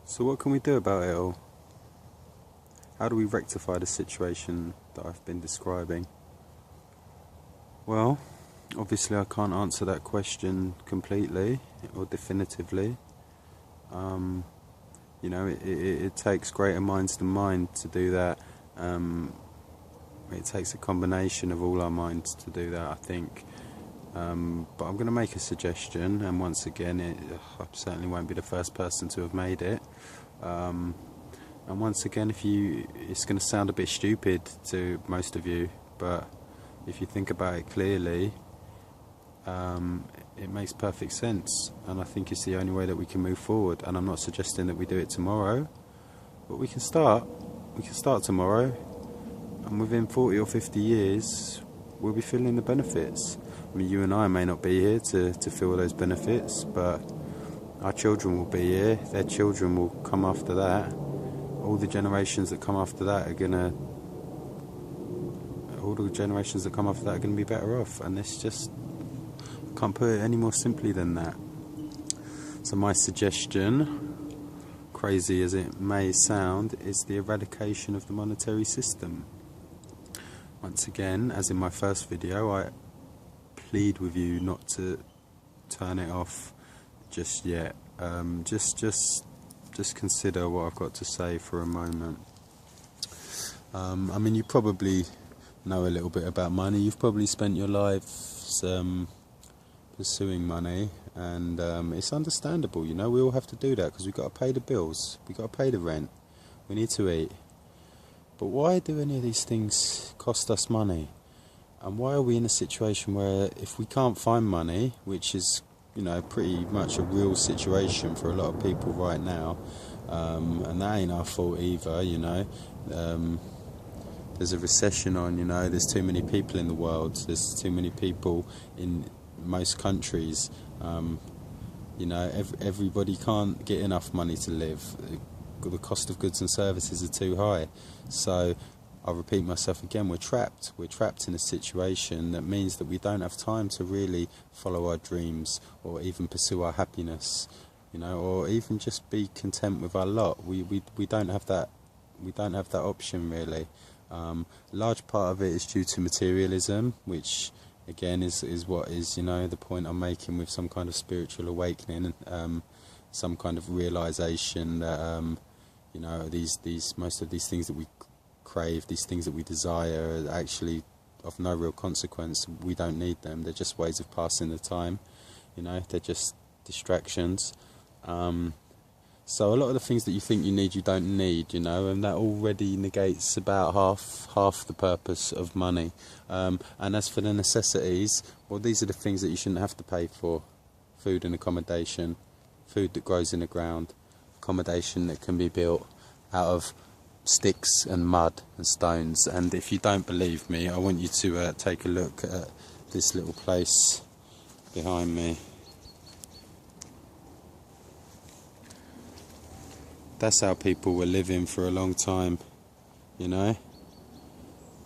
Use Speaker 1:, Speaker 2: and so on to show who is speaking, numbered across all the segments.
Speaker 1: So what can we do about it all? How do we rectify the situation that I've been describing? Well, obviously I can't answer that question completely or definitively. It takes greater minds than mine to do that. It takes a combination of all our minds to do that, I think. But I'm going to make a suggestion, and once again, I certainly won't be the first person to have made it. And once again, it's going to sound a bit stupid to most of you, but if you think about it clearly, it makes perfect sense, and I think it's the only way that we can move forward. And I'm not suggesting that we do it tomorrow, but we can start. We can start tomorrow, and within 40 or 50 years, we'll be feeling the benefits. I mean, you and I may not be here to feel those benefits, but our children will be here, their children will come after that. All the generations that come after that are going to be better off, and it's just, I can't put it any more simply than that. So my suggestion, crazy as it may sound, is the eradication of the monetary system. Once again, as in my first video, I plead with you not to turn it off just yet. Just consider what I've got to say for a moment. I mean, you probably know a little bit about money. You've probably spent your lives pursuing money, and it's understandable, you know. We all have to do that because we've got to pay the bills, we've got to pay the rent, we need to eat. But why do any of these things cost us money? And why are we in a situation where if we can't find money, which is, you know, pretty much a real situation for a lot of people right now, and that ain't our fault either, you know. There's a recession on, you know, there's too many people in the world, there's too many people in most countries, you know, everybody can't get enough money to live. The cost of goods and services are too high. So I'll repeat myself again, we're trapped in a situation that means that we don't have time to really follow our dreams or even pursue our happiness, you know, or even just be content with our lot. We don't have that option really. A large part of it is due to materialism, which again is what is, you know, the point I'm making with some kind of spiritual awakening, some kind of realization that you know, most of these things that we crave, these things that we desire, are actually of no real consequence. We don't need them. They're just ways of passing the time, you know, they're just distractions. So a lot of the things that you think you need, you don't need, you know, and that already negates about half the purpose of money. And as for the necessities, well, these are the things that you shouldn't have to pay for. Food and accommodation, food that grows in the ground, accommodation that can be built out of sticks and mud and stones. And if you don't believe me, I want you to take a look at this little place behind me. That's how people were living for a long time, you know.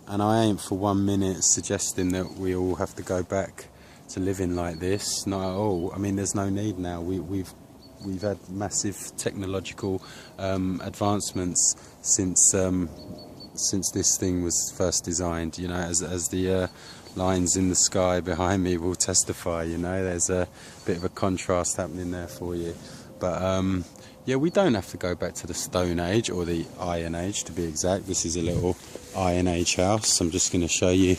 Speaker 1: And I ain't for 1 minute suggesting that we all have to go back to living like this, not at all. I mean, there's no need now. We've had massive technological advancements since this thing was first designed, you know, as the lines in the sky behind me will testify, you know. There's a bit of a contrast happening there for you. But yeah, we don't have to go back to the Stone Age, or the Iron Age to be exact. This is a little Iron Age house. I'm just going to show you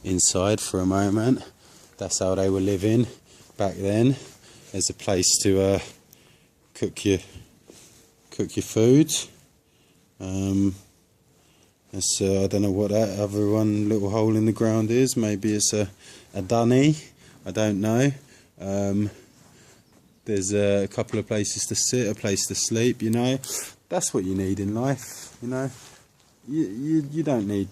Speaker 1: inside for a moment. That's how they were living back then. There's a place to cook your food. That's I don't know what that other one little hole in the ground is. Maybe it's a dunny. I don't know. There's a couple of places to sit, a place to sleep, you know. That's what you need in life, you know. You don't need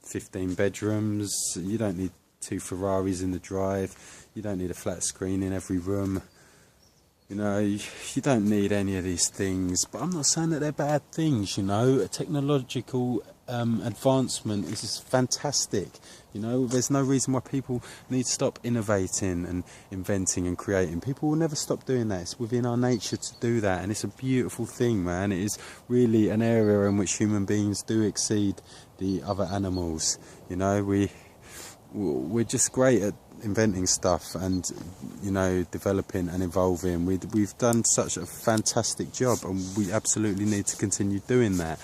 Speaker 1: 15 bedrooms, you don't need 2 Ferraris in the drive, you don't need a flat screen in every room. You know, you don't need any of these things, but I'm not saying that they're bad things, you know. Technological advancement is just fantastic. You know, there's no reason why people need to stop innovating and inventing and creating. People will never stop doing that. It's within our nature to do that, and it's a beautiful thing, man. It is really an area in which human beings do exceed the other animals. You know, we're just great at inventing stuff and, you know, developing and evolving. We've done such a fantastic job, and we absolutely need to continue doing that.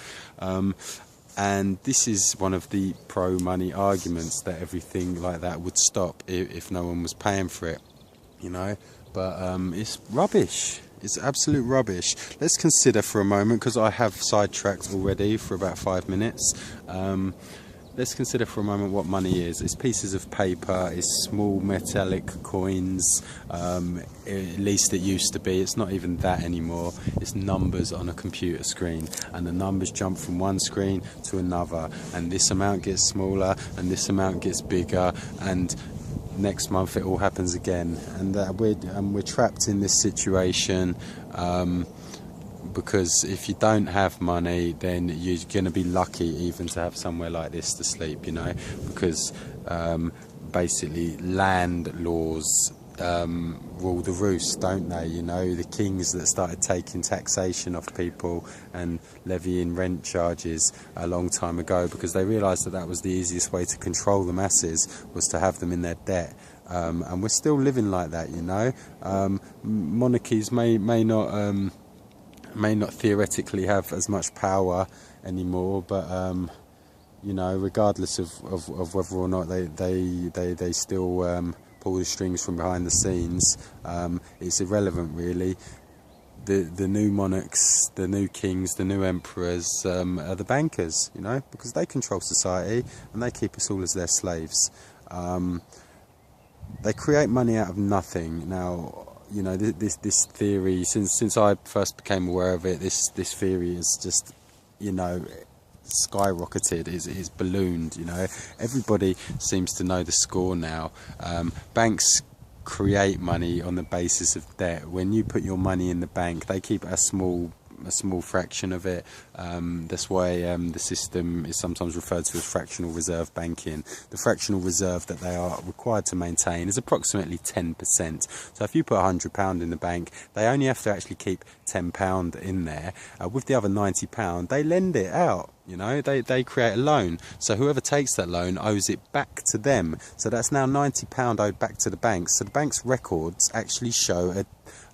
Speaker 1: And this is one of the pro-money arguments, that everything like that would stop if no one was paying for it, you know. But it's rubbish. It's absolute rubbish. Let's consider for a moment, because I have sidetracked already for about 5 minutes. Let's consider for a moment what money is. It's pieces of paper, it's small metallic coins, at least it used to be. It's not even that anymore. It's numbers on a computer screen, and the numbers jump from one screen to another, and this amount gets smaller and this amount gets bigger, and next month it all happens again. And we're trapped in this situation. Because if you don't have money, then you're going to be lucky even to have somewhere like this to sleep, you know, because basically land laws rule the roost, don't they? You know, the kings that started taking taxation off people and levying rent charges a long time ago, because they realised that that was the easiest way to control the masses, was to have them in their debt. And we're still living like that, you know. Monarchies may not theoretically have as much power anymore, but you know, regardless of whether or not they still pull the strings from behind the scenes, it's irrelevant really. The new monarchs, the new kings, the new emperors are the bankers, you know, because they control society and they keep us all as their slaves. They create money out of nothing. Now, you know, this theory, since I first became aware of it, this theory is just, you know, skyrocketed, is ballooned. You know, everybody seems to know the score now. Banks create money on the basis of debt. When you put your money in the bank, they keep a small fraction of it. That's why the system is sometimes referred to as fractional reserve banking. The fractional reserve that they are required to maintain is approximately 10%. So if you put £100 in the bank, they only have to actually keep £10 in there. With the other £90, they lend it out. You know, they create a loan, so whoever takes that loan owes it back to them. So that's now £90 owed back to the bank. So the bank's records actually show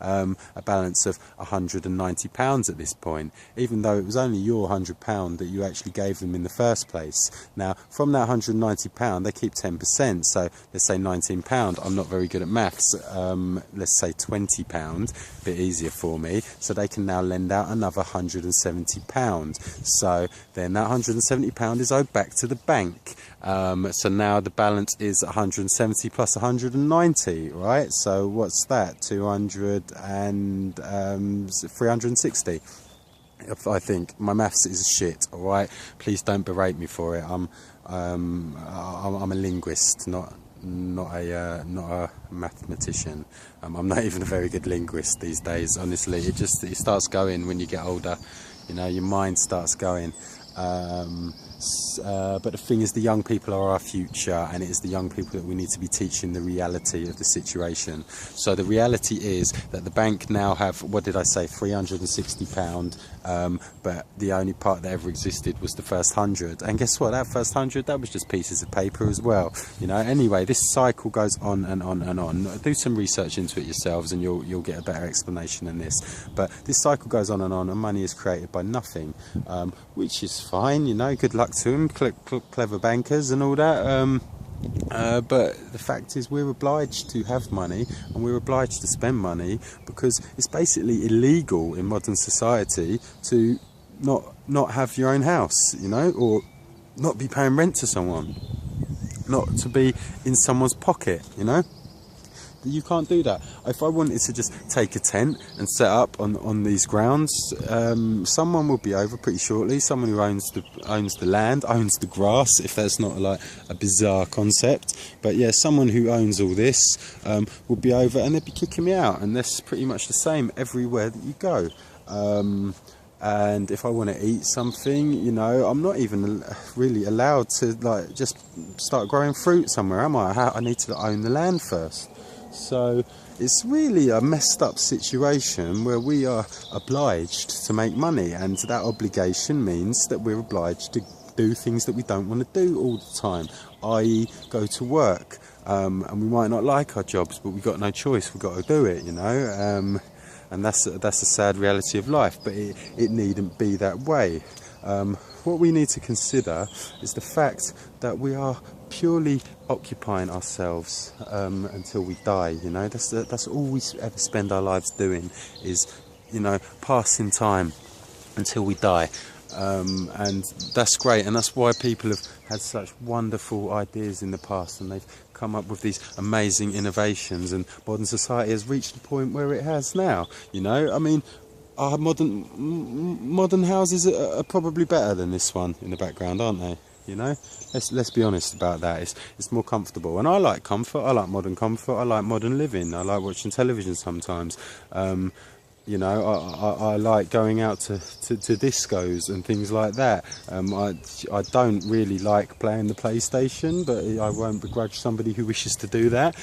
Speaker 1: a balance of £190 at this point, even though it was only your £100 that you actually gave them in the first place. Now, from that £190, they keep 10%. So let's say £19. I'm not very good at maths. Let's say £20, a bit easier for me. So they can now lend out another £170. So then that £170 is owed back to the bank. So now the balance is 170 plus 190, right? So what's that? 200 and 360. I think my maths is shit. All right, please don't berate me for it. I'm a linguist, not a mathematician. I'm not even a very good linguist these days. Honestly, it starts going when you get older. You know, your mind starts going. But the thing is, the young people are our future, and it is the young people that we need to be teaching the reality of the situation. So the reality is that the bank now have, what did I say, £360, but the only part that ever existed was the first 100. And guess what? That first 100, that was just pieces of paper as well. You know. Anyway, this cycle goes on and on and on. Do some research into it yourselves, and you'll get a better explanation than this. But this cycle goes on, and money is created by nothing, which is fine. You know, good luck to them, clever bankers and all that. But the fact is, we're obliged to have money, and we're obliged to spend money, because it's basically illegal in modern society to not have your own house, you know, or not be paying rent to someone, not to be in someone's pocket, you know. You can't do that. If I wanted to just take a tent and set up on these grounds, someone will be over pretty shortly. Someone who owns the land, owns the grass, if that's not like a bizarre concept. But yeah, someone who owns all this would be over, and they'd be kicking me out. And that's pretty much the same everywhere that you go. And if I want to eat something, you know, I'm not even really allowed to like just start growing fruit somewhere, am I? I need to own the land first. So it's really a messed up situation where we are obliged to make money, and that obligation means that we're obliged to do things that we don't want to do all the time, i.e. go to work. And we might not like our jobs, but we've got no choice, we've got to do it, you know. And that's a sad reality of life, but it needn't be that way. What we need to consider is the fact that we are purely occupying ourselves until we die, you know. That's all we ever spend our lives doing, is, you know, passing time until we die. And that's great, and that's why people have had such wonderful ideas in the past, and they've come up with these amazing innovations, and modern society has reached the point where it has now, you know. I mean, our modern houses are probably better than this one in the background, aren't they? You know, let's be honest about that. It's more comfortable, and I like comfort. I like modern comfort. I like modern living. I like watching television sometimes. You know, I like going out to discos and things like that. I don't really like playing the PlayStation, but I won't begrudge somebody who wishes to do that.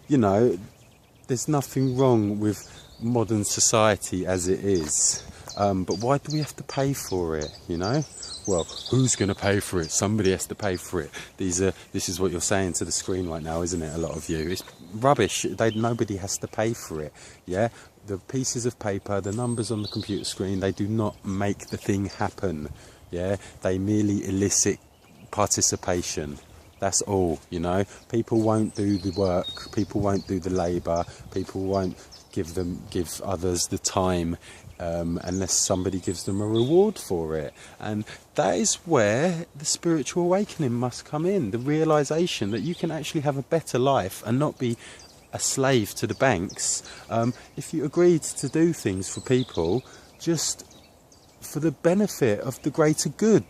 Speaker 1: You know, there's nothing wrong with modern society as it is. But why do we have to pay for it, you know? Well, who's going to pay for it? Somebody has to pay for it. This is what you're saying to the screen right now, isn't it? A lot of you. It's rubbish. Nobody has to pay for it, yeah? The pieces of paper, the numbers on the computer screen, they do not make the thing happen, yeah? They merely elicit participation. That's all, you know? People won't do the work. People won't do the labour. People won't give others the time unless somebody gives them a reward for it. And that is where the spiritual awakening must come in, the realisation that you can actually have a better life and not be a slave to the banks if you agreed to do things for people just for the benefit of the greater good,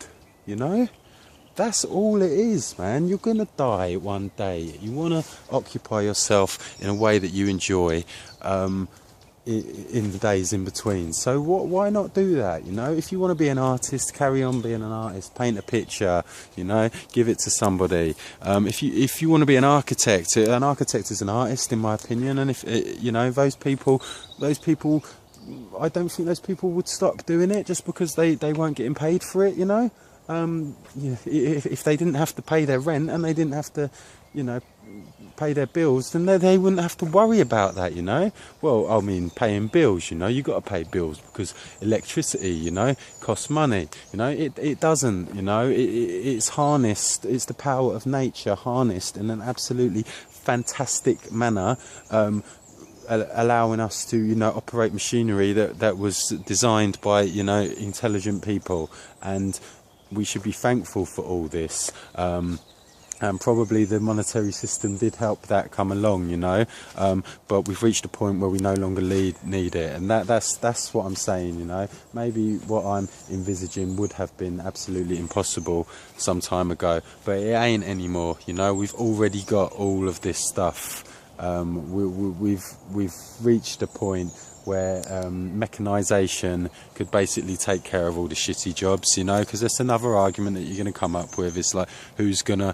Speaker 1: you know? That's all it is, man. You're going to die one day. You want to occupy yourself in a way that you enjoy in the days in between. So why not do that, you know? If you want to be an artist, carry on being an artist. Paint a picture, you know, give it to somebody. If you want to be an architect is an artist, in my opinion. And if you know, those people, I don't think those people would stop doing it just because they weren't getting paid for it, you know. Yeah, if they didn't have to pay their rent and they didn't have to, you know, pay their bills, then they wouldn't have to worry about that, you know. Well, I mean, paying bills, you know, you got to pay bills because electricity, you know, costs money, you know. It doesn't, you know, it's harnessed. It's the power of nature harnessed in an absolutely fantastic manner, allowing us to, you know, operate machinery that was designed by, you know, intelligent people. And we should be thankful for all this. And probably the monetary system did help that come along, you know. But we've reached a point where we no longer need it, and that's what I'm saying, you know. Maybe what I'm envisaging would have been absolutely impossible some time ago, but it ain't anymore, you know. We've already got all of this stuff. We've reached a point where mechanisation could basically take care of all the shitty jobs, you know, because that's another argument that you're going to come up with. It's like, who's gonna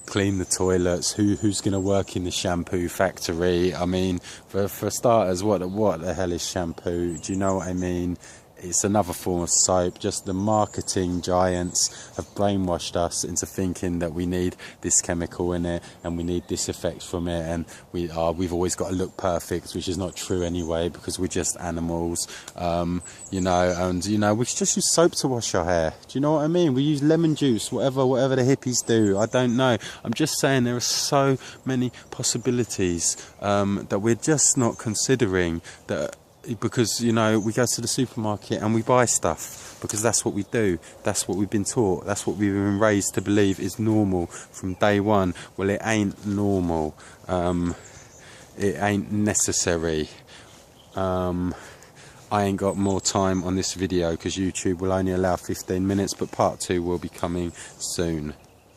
Speaker 1: clean the toilets, who's going to work in the shampoo factory? I mean, for starters, what the hell is shampoo? Do you know what I mean? It's another form of soap. Just the marketing giants have brainwashed us into thinking that we need this chemical in it and we need this effect from it, and we've always got to look perfect, which is not true anyway, because we're just animals, you know. And you know, we just use soap to wash our hair. Do you know what I mean? We use lemon juice, whatever the hippies do. I don't know. I'm just saying there are so many possibilities that we're just not considering, that because, you know, we go to the supermarket and we buy stuff because that's what we do, that's what we've been taught, that's what we've been raised to believe is normal from day one. Well, it ain't normal, it ain't necessary. I ain't got more time on this video because YouTube will only allow 15 minutes, but part 2 will be coming soon.